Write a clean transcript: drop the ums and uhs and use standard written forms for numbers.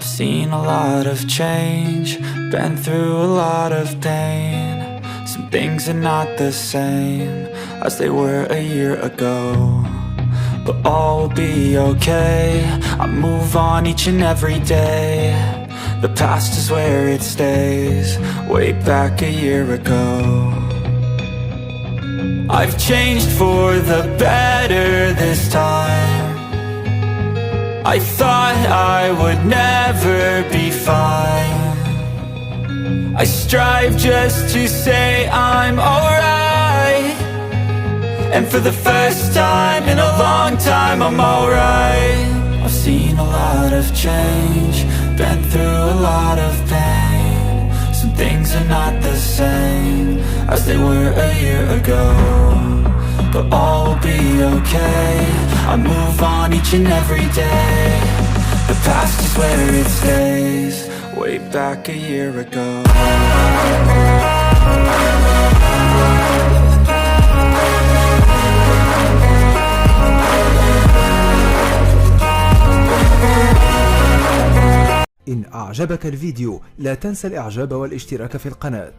I've seen a lot of change, been through a lot of pain. Some things are not the same as they were a year ago, but all will be okay. I move on each and every day. The past is where it stays, way back a year ago. I've changed for the better this time. I thought I would never be fine. I strive just to say I'm alright, and for the first time in a long time I'm alright. I've seen a lot of change, been through a lot of pain. Some things are not the same as they were a year ago, but all will be okay. I move on each and every day. The past is where it stays, way back a year ago. إن أعجبك الفيديو لا تنسى الإعجاب والاشتراك في القناة.